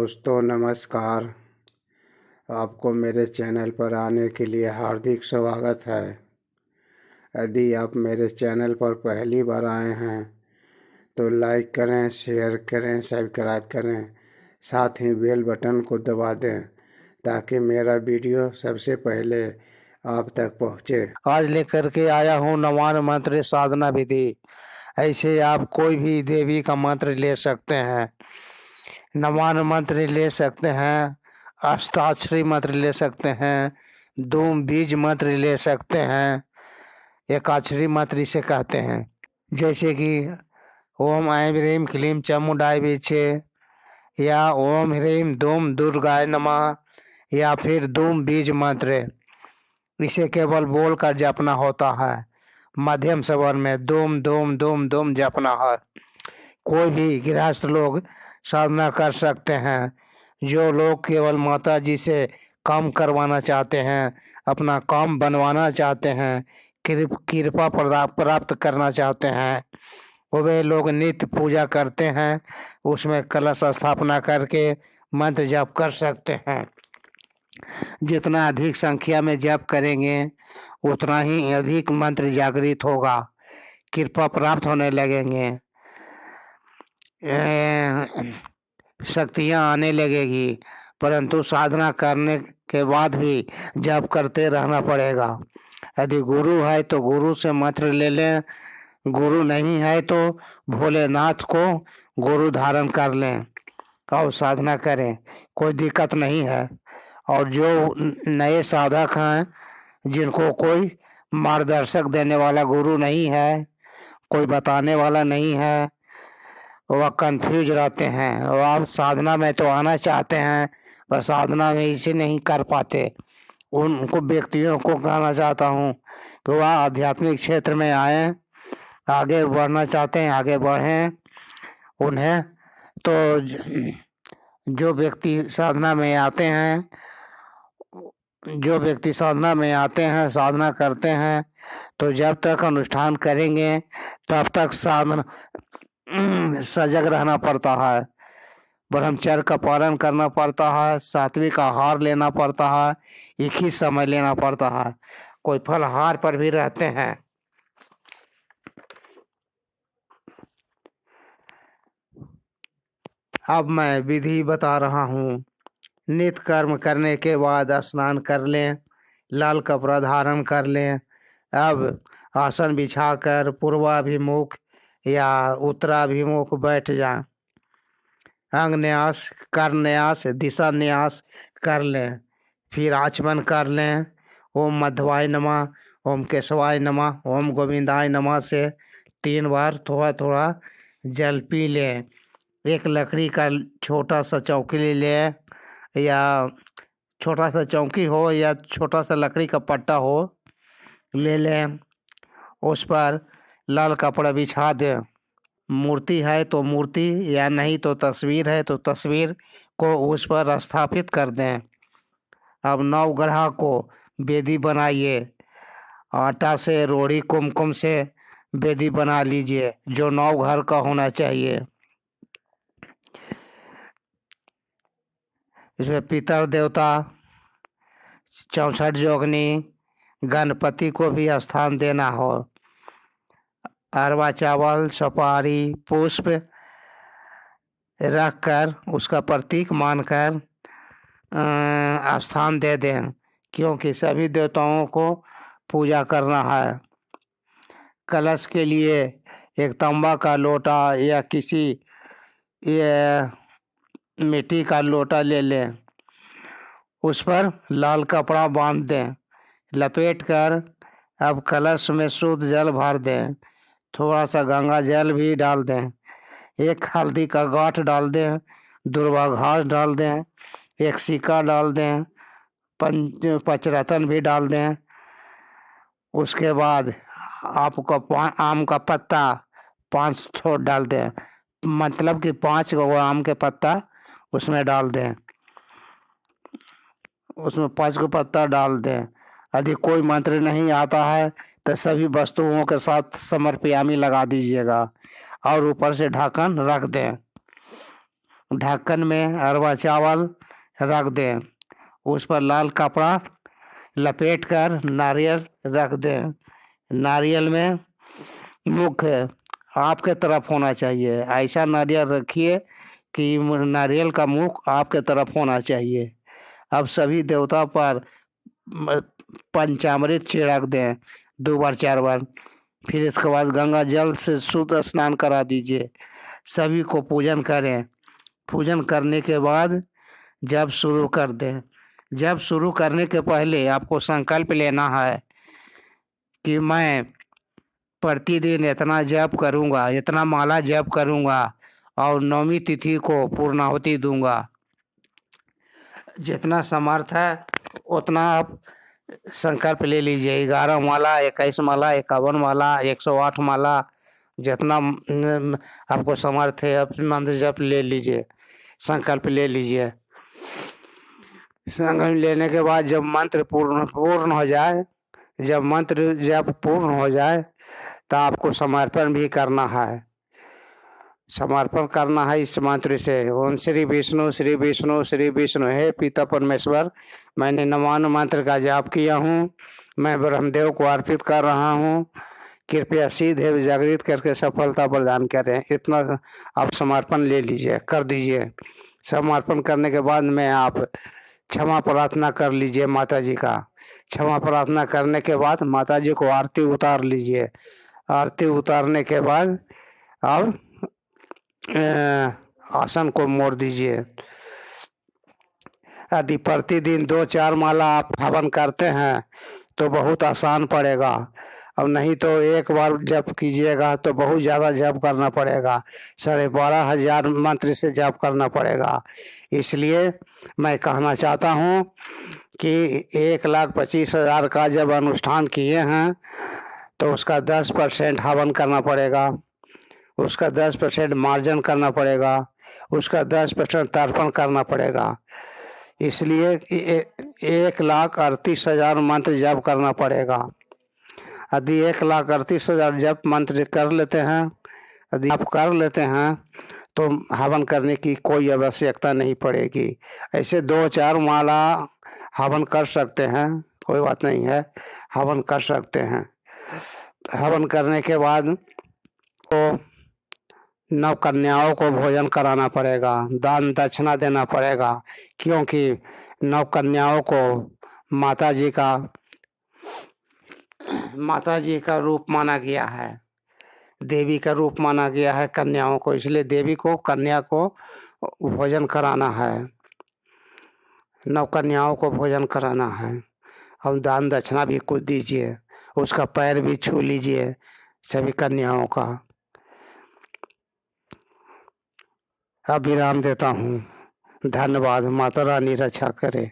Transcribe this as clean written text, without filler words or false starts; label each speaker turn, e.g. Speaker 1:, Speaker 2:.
Speaker 1: दोस्तों नमस्कार। आपको मेरे चैनल पर आने के लिए हार्दिक स्वागत है। यदि आप मेरे चैनल पर पहली बार आए हैं तो लाइक करें, शेयर करें, सब्सक्राइब करें, साथ ही बेल बटन को दबा दें ताकि मेरा वीडियो सबसे पहले आप तक पहुंचे।
Speaker 2: आज लेकर के आया हूँ नवान मंत्र साधना विधि। ऐसे आप कोई भी देवी का मंत्र ले सकते हैं, नवान मंत्र ले सकते हैं, अष्टाक्षरी मंत्र ले सकते हैं, धूम बीज मंत्र ले सकते हैं, एकाक्षरी मंत्र इसे कहते हैं। जैसे कि ओम ऐं ह्रीं क्लीं चामुंडाय विचे, या ओम ह्रीं धूम दुर्गाय नमः, या फिर धूम बीज मंत्र। इसे केवल बोल कर जपना होता है। मध्यम स्वर में धूम धूम धूम धूम जपना है। कोई भी गृहस्थ लोग साधना कर सकते हैं। जो लोग केवल माता जी से काम करवाना चाहते हैं, अपना काम बनवाना चाहते हैं, कृपा प्राप्त करना चाहते हैं, वे लोग नित्य पूजा करते हैं। उसमें कलश स्थापना करके मंत्र जप कर सकते हैं। जितना अधिक संख्या में जप करेंगे उतना ही अधिक मंत्र जागृत होगा, कृपा प्राप्त होने लगेंगे, शक्तियाँ आने लगेगी। परंतु साधना करने के बाद भी जप करते रहना पड़ेगा। यदि गुरु है तो गुरु से मंत्र ले लें, गुरु नहीं है तो भोलेनाथ को गुरु धारण कर लें और साधना करें, कोई दिक्कत नहीं है। और जो नए साधक हैं, जिनको कोई मार्गदर्शक देने वाला गुरु नहीं है, कोई बताने वाला नहीं है, वह कंफ्यूज रहते हैं। और आप साधना में तो आना चाहते हैं पर साधना में इसे नहीं कर पाते। उनको व्यक्तियों को कहना चाहता हूँ कि वह आध्यात्मिक क्षेत्र में आए, आगे बढ़ना चाहते हैं आगे बढ़ें। उन्हें तो जो व्यक्ति साधना में आते हैं, साधना करते हैं, तो जब तक अनुष्ठान करेंगे तब तक साधना सजग रहना पड़ता है, ब्रह्मचर्य का पालन करना पड़ता है, सात्विक आहार लेना पड़ता है, एक ही समय लेना पड़ता है। कोई फलाहार पर भी रहते हैं। अब मैं विधि बता रहा हूँ। नित्य कर्म करने के बाद स्नान कर लें, लाल कपड़ा धारण कर लें। अब आसन बिछाकर पूर्वाभिमुख या उत्तराभिमुख बैठ जाएं। अंग न्यास, कर न्यास, दिशा न्यास कर लें। फिर आचमन कर लें। ओम मध्वाय नमः, ओम केशवाय नमः, ओम गोविंदाय नमः से 3 बार थोड़ा थोड़ा जल पी लें। एक लकड़ी का छोटा सा चौकी ले लें, या छोटा सा चौकी हो या छोटा सा लकड़ी का पट्टा हो, ले लें। उस पर लाल कपड़ा बिछा दें। मूर्ति है तो मूर्ति, या नहीं तो तस्वीर है तो तस्वीर को उस पर स्थापित कर दें। अब 9 ग्रह को वेदी बनाइए। आटा से, रोड़ी, कुमकुम से वेदी बना लीजिए, जो 9 घर का होना चाहिए। इसमें पितर देवता, 64 जोगनी, गणपति को भी स्थान देना हो। अरवा चावल, सुपारी, पुष्प रख कर उसका प्रतीक मानकर स्थान दे दें, क्योंकि सभी देवताओं को पूजा करना है। कलश के लिए एक तांबा का लोटा या किसी मिट्टी का लोटा ले लें। उस पर लाल कपड़ा बांध दें, लपेट कर अब कलश में शुद्ध जल भर दें। थोड़ा सा गंगा जल भी डाल दें। एक हल्दी का गांठ डाल दें, दुर्वा घास डाल दें, एक सिक्का डाल दें, पंचरत्न भी डाल दें। उसके बाद आपका आम का पत्ता 5 ठो डाल दें, मतलब कि 5 गो आम के पत्ता उसमें डाल दें। उसमें 5 को पत्ता डाल दें। यदि कोई मंत्र नहीं आता है तो सभी वस्तुओं के साथ समर्पयामी लगा दीजिएगा और ऊपर से ढक्कन रख दें। ढक्कन में अरवा चावल रख दें, उस पर लाल कपड़ा लपेट कर नारियल रख दें। नारियल में मुख आपके तरफ होना चाहिए, ऐसा नारियल रखिए कि नारियल का मुख आपके तरफ होना चाहिए। अब सभी देवता पर पंचामृत छिड़क दें 2 बार 4 बार। फिर इसके बाद गंगा जल से शुद्ध स्नान करा दीजिए। सभी को पूजन करें। पूजन करने के बाद जब शुरू कर दें। जब शुरू करने के पहले आपको संकल्प लेना है कि मैं प्रतिदिन इतना जप करूंगा, इतना माला जप करूंगा और 9वीं तिथि को पूर्णाहुति दूंगा। जितना समर्थ है उतना आप संकल्प ले लीजिए। 11 माला, 21 माला, 51 माला, 108 माला, जितना आपको समर्थ है अपने मंत्र जप ले लीजिए, संकल्प ले लीजिए। संकल्प लेने के बाद जब मंत्र पूर्ण हो जाए, जब मंत्र जप पूर्ण हो जाए तो आपको समर्पण भी करना है। समर्पण करना है इस मंत्र से, ओम श्री विष्णु श्री विष्णु श्री विष्णु। हे पिता परमेश्वर, मैंने नवान मंत्र का जाप किया हूँ, मैं ब्रह्मदेव को अर्पित कर रहा हूँ, कृपया सीधे जागृत करके सफलता प्रदान करें। इतना आप समर्पण ले लीजिए, कर दीजिए। समर्पण करने के बाद में आप क्षमा प्रार्थना कर लीजिए माता जी का। क्षमा प्रार्थना करने के बाद माता जी को आरती उतार लीजिए। आरती उतारने के बाद आप आसन को मोड़ दीजिए। यदि प्रतिदिन 2-4 माला आप हवन करते हैं तो बहुत आसान पड़ेगा, अब नहीं तो एक बार जप कीजिएगा तो बहुत ज़्यादा जप करना पड़ेगा, 12,500 मंत्र से जप करना पड़ेगा। इसलिए मैं कहना चाहता हूँ कि 1,25,000 का जब अनुष्ठान किए हैं तो उसका 10% हवन करना पड़ेगा, उसका 10% मार्जन करना पड़ेगा, उसका 10% तर्पण करना पड़ेगा। इसलिए 1,38,000 मंत्र जप करना पड़ेगा। यदि 1,38,000 जप मंत्र कर लेते हैं, यदि आप कर लेते हैं तो हवन करने की कोई आवश्यकता नहीं पड़ेगी। ऐसे 2-4 माला हवन कर सकते हैं, कोई बात नहीं है, हवन कर सकते हैं। हवन करने के बाद तो 9 कन्याओं को भोजन कराना पड़ेगा, दान दक्षिणा देना पड़ेगा, क्योंकि 9 कन्याओं को माता जी का रूप माना गया है, देवी का रूप माना गया है कन्याओं को। इसलिए देवी को, कन्या को भोजन कराना है, 9 कन्याओं को भोजन कराना है। और दान दक्षिणा भी कुछ दीजिए, उसका पैर भी छू लीजिए सभी कन्याओं का। अब विराम देता हूँ। धन्यवाद। माता रानी रक्षा करे।